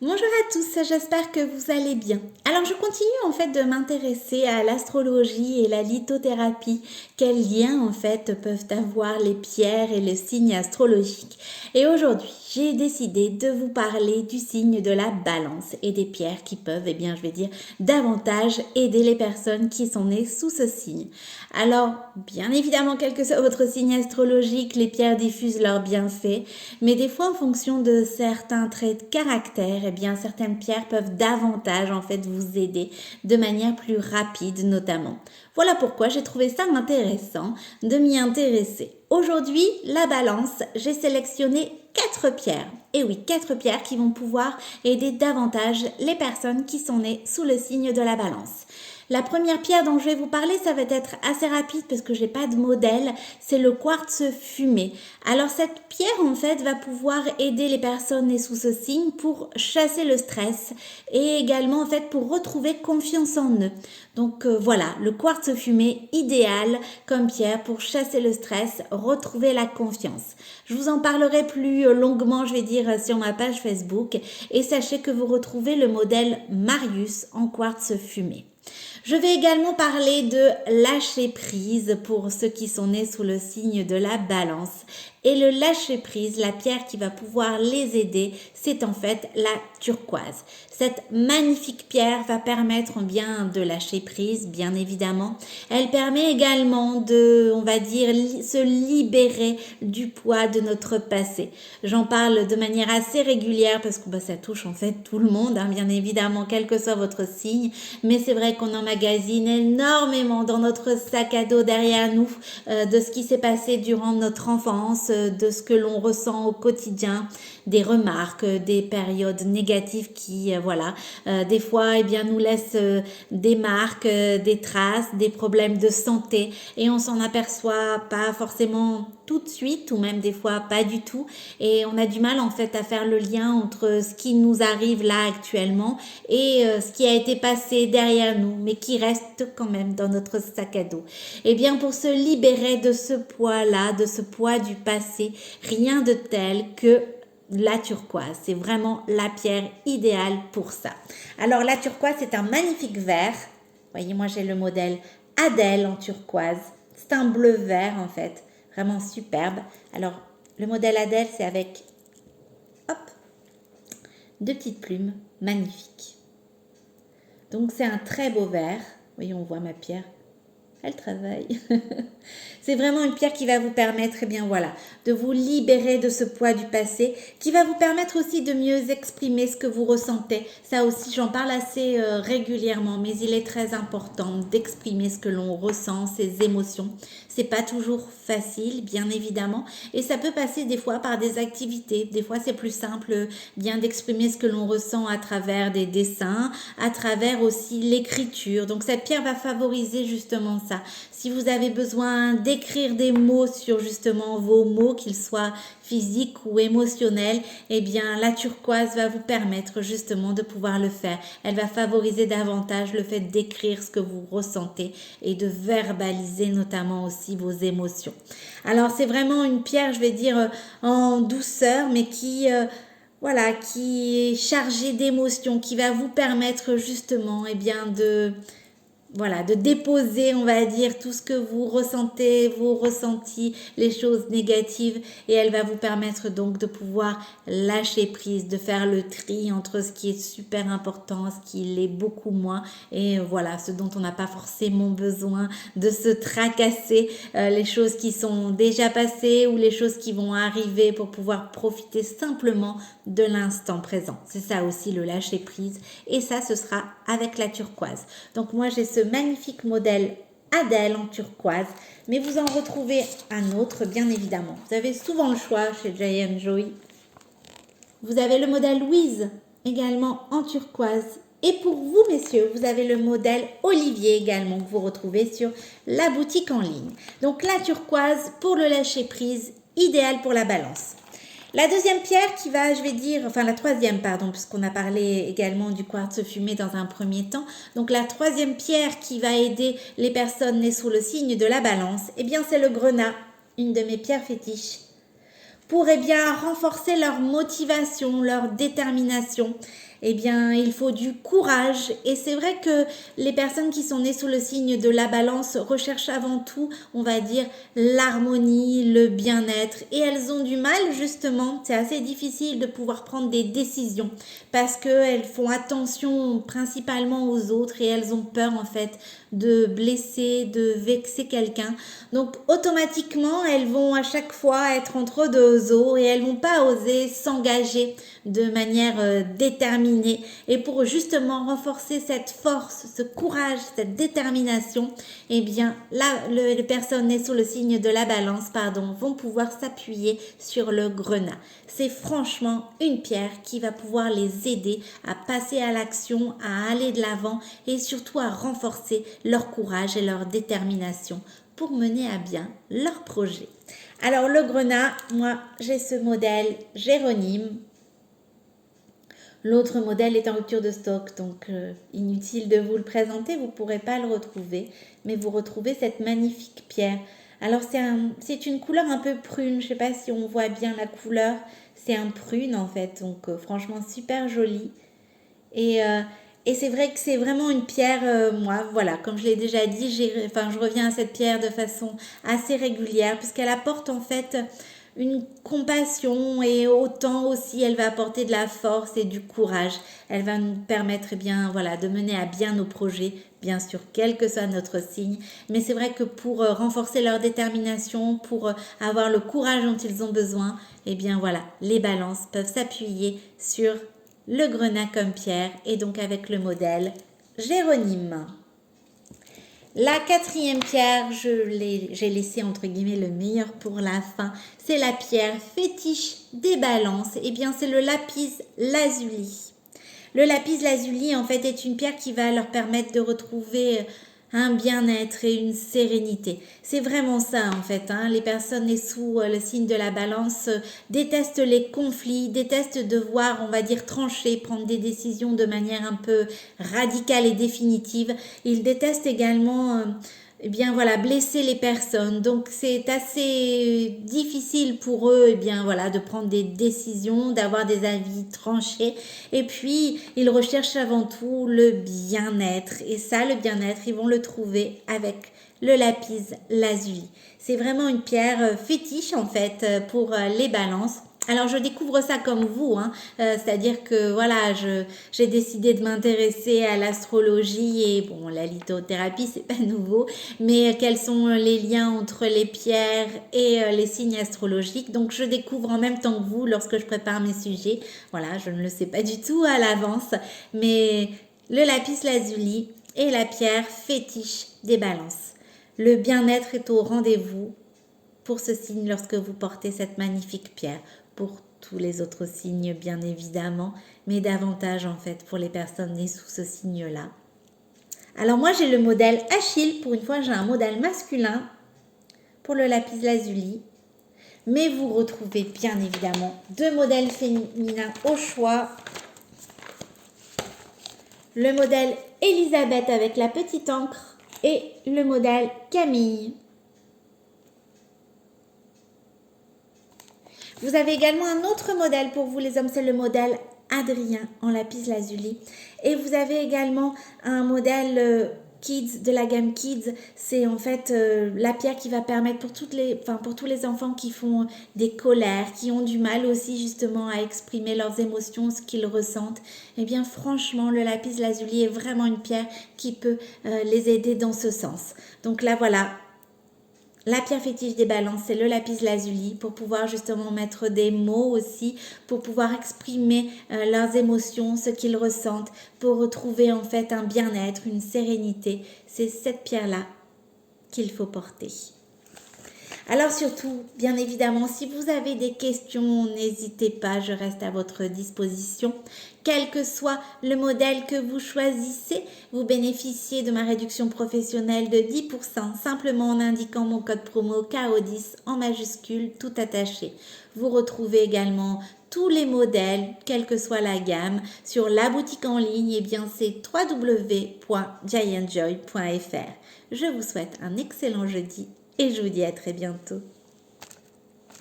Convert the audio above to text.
Bonjour à tous, j'espère que vous allez bien. Alors je continue en fait de m'intéresser à l'astrologie et la lithothérapie. Quels liens en fait peuvent avoir les pierres et les signes astrologiques. Et aujourd'hui, j'ai décidé de vous parler du signe de la balance et des pierres qui peuvent, eh bien je vais dire, davantage aider les personnes qui sont nées sous ce signe. Alors, bien évidemment, quel que soit votre signe astrologique, les pierres diffusent leurs bienfaits, mais des fois en fonction de certains traits de caractère, eh bien certaines pierres peuvent davantage en fait vous aider de manière plus rapide notamment. Voilà pourquoi j'ai trouvé ça intéressant de m'y intéresser. Aujourd'hui, la balance, j'ai sélectionné 4 pierres. Et oui, 4 pierres qui vont pouvoir aider davantage les personnes qui sont nées sous le signe de la balance. La première pierre dont je vais vous parler, ça va être assez rapide parce que j'ai pas de modèle, c'est le quartz fumé. Alors cette pierre en fait va pouvoir aider les personnes nées sous ce signe pour chasser le stress et également en fait pour retrouver confiance en eux. Donc voilà, le quartz fumé idéal comme pierre pour chasser le stress, retrouver la confiance. Je vous en parlerai plus longuement, je vais dire, sur ma page Facebook et sachez que vous retrouvez le modèle Marius en quartz fumé. Je vais également parler de lâcher prise pour ceux qui sont nés sous le signe de la balance. Et le lâcher prise, la pierre qui va pouvoir les aider, c'est en fait la turquoise. Cette magnifique pierre va permettre bien de lâcher prise, bien évidemment. Elle permet également de, on va dire, se libérer du poids de notre passé. J'en parle de manière assez régulière parce que ça touche en fait tout le monde, bien évidemment, quel que soit votre signe. Mais c'est vrai qu'on emmagasine énormément dans notre sac à dos derrière nous de ce qui s'est passé durant notre enfance, de ce que l'on ressent au quotidien, des remarques, des périodes négatives qui, des fois, nous laissent des marques, des traces, des problèmes de santé et on s'en aperçoit pas forcément tout de suite ou même des fois pas du tout et on a du mal en fait à faire le lien entre ce qui nous arrive là actuellement et ce qui a été passé derrière nous mais qui reste quand même dans notre sac à dos. Et bien pour se libérer de ce poids-là, de ce poids du passé, rien de tel que la turquoise. C'est vraiment la pierre idéale pour ça. Alors la turquoise, c'est un magnifique vert. Voyez, moi j'ai le modèle Adèle en turquoise. C'est un bleu vert en fait, vraiment superbe. Alors le modèle Adèle, c'est avec hop, 2 petites plumes magnifiques. Donc c'est un très beau vert. Voyez, on voit ma pierre. Elle travaille. C'est vraiment une pierre qui va vous permettre, de vous libérer de ce poids du passé, qui va vous permettre aussi de mieux exprimer ce que vous ressentez. Ça aussi, j'en parle assez régulièrement, mais il est très important d'exprimer ce que l'on ressent, ses émotions. C'est pas toujours facile, bien évidemment, et ça peut passer des fois par des activités. Des fois, c'est plus simple, bien d'exprimer ce que l'on ressent à travers des dessins, à travers aussi l'écriture. Donc, cette pierre va favoriser justement ça. Si vous avez besoin d'écrire des mots sur justement vos mots, qu'ils soient physiques ou émotionnels, eh bien la turquoise va vous permettre justement de pouvoir le faire. Elle va favoriser davantage le fait d'écrire ce que vous ressentez et de verbaliser notamment aussi vos émotions. Alors c'est vraiment une pierre, je vais dire, en douceur, mais qui est chargée d'émotions, qui va vous permettre justement de déposer, on va dire, tout ce que vous ressentez, vos ressentis, les choses négatives, et elle va vous permettre donc de pouvoir lâcher prise, de faire le tri entre ce qui est super important, ce qui l'est beaucoup moins, et ce dont on n'a pas forcément besoin de se tracasser, les choses qui sont déjà passées ou les choses qui vont arriver pour pouvoir profiter simplement de l'instant présent. C'est ça aussi le lâcher prise, et ça ce sera avec la turquoise. Donc moi j'ai ce magnifique modèle Adèle en turquoise, mais vous en retrouvez un autre bien évidemment. Vous avez souvent le choix chez Giant Joy. Vous avez le modèle Louise également en turquoise. Et pour vous messieurs, vous avez le modèle Olivier également que vous retrouvez sur la boutique en ligne. Donc la turquoise pour le lâcher prise, idéal pour la balance. La deuxième pierre la troisième, pardon, puisqu'on a parlé également du quartz fumé dans un premier temps. Donc la troisième pierre qui va aider les personnes nées sous le signe de la balance, c'est le grenat, une de mes pierres fétiches. pour bien renforcer leur motivation, leur détermination. Bien, il faut du courage. Et c'est vrai que les personnes qui sont nées sous le signe de la balance recherchent avant tout, on va dire, l'harmonie, le bien-être. Et elles ont du mal, justement, c'est assez difficile de pouvoir prendre des décisions parce qu'elles font attention principalement aux autres et elles ont peur, en fait, de blesser, de vexer quelqu'un. Donc, automatiquement, elles vont à chaque fois être entre deux eaux et elles vont pas oser s'engager de manière déterminée. Et pour justement renforcer cette force, ce courage, cette détermination, bien là, les personnes nées sous le signe de la balance, vont pouvoir s'appuyer sur le grenat. C'est franchement une pierre qui va pouvoir les aider à passer à l'action, à aller de l'avant et surtout à renforcer leur courage et leur détermination pour mener à bien leur projet. Alors le grenat, moi j'ai ce modèle Jéronyme. L'autre modèle est en rupture de stock, donc inutile de vous le présenter, vous ne pourrez pas le retrouver, mais vous retrouvez cette magnifique pierre. Alors c'est une couleur un peu prune, je ne sais pas si on voit bien la couleur, c'est un prune en fait, donc franchement super joli. Et c'est vrai que c'est vraiment une pierre, moi, voilà, comme je l'ai déjà dit, je reviens à cette pierre de façon assez régulière, puisqu'elle apporte en fait une compassion et autant aussi elle va apporter de la force et du courage. Elle va nous permettre de mener à bien nos projets, bien sûr, quel que soit notre signe. Mais c'est vrai que pour renforcer leur détermination, pour avoir le courage dont ils ont besoin, les balances peuvent s'appuyer sur le grenat comme pierre et donc avec le modèle Jéronyme. La quatrième pierre, j'ai laissé entre guillemets le meilleur pour la fin. C'est la pierre fétiche des balances. C'est le lapis lazuli. Le lapis lazuli, en fait, est une pierre qui va leur permettre de retrouver un bien-être et une sérénité. C'est vraiment ça, en fait. Les personnes nées sous le signe de la balance détestent les conflits, détestent devoir, on va dire, trancher, prendre des décisions de manière un peu radicale et définitive. Ils détestent également blesser les personnes. Donc c'est assez difficile pour eux de prendre des décisions, d'avoir des avis tranchés. Et puis ils recherchent avant tout le bien-être. Et ça, le bien-être, ils vont le trouver avec le lapis lazuli. C'est vraiment une pierre fétiche en fait pour les balances. Alors je découvre ça comme vous, c'est-à-dire que j'ai décidé de m'intéresser à l'astrologie et la lithothérapie c'est pas nouveau, mais quels sont les liens entre les pierres et les signes astrologiques. Donc je découvre en même temps que vous lorsque je prépare mes sujets. Voilà, je ne le sais pas du tout à l'avance, mais le lapis lazuli est la pierre fétiche des balances. Le bien-être est au rendez-vous pour ce signe lorsque vous portez cette magnifique pierre. Pour tous les autres signes, bien évidemment, mais davantage en fait pour les personnes nées sous ce signe-là. Alors moi, j'ai le modèle Achille. Pour une fois, j'ai un modèle masculin pour le lapis lazuli. Mais vous retrouvez bien évidemment deux modèles féminins au choix. Le modèle Elisabeth avec la petite encre et le modèle Camille. Vous avez également un autre modèle pour vous les hommes, c'est le modèle Adrien en lapis lazuli. Et vous avez également un modèle Kids de la gamme Kids. C'est en fait la pierre qui va permettre pour tous les enfants qui font des colères, qui ont du mal aussi justement à exprimer leurs émotions, ce qu'ils ressentent. Franchement, le lapis lazuli est vraiment une pierre qui peut les aider dans ce sens. Donc là, voilà. La pierre fétiche des balances, c'est le lapis lazuli pour pouvoir justement mettre des mots aussi, pour pouvoir exprimer leurs émotions, ce qu'ils ressentent, pour retrouver en fait un bien-être, une sérénité. C'est cette pierre-là qu'il faut porter. Alors surtout, bien évidemment, si vous avez des questions, n'hésitez pas, je reste à votre disposition. Quel que soit le modèle que vous choisissez, vous bénéficiez de ma réduction professionnelle de 10% simplement en indiquant mon code promo KO10 en majuscule tout attaché. Vous retrouvez également tous les modèles, quelle que soit la gamme, sur la boutique en ligne, c'est www.giantjoy.fr. Je vous souhaite un excellent jeudi et je vous dis à très bientôt.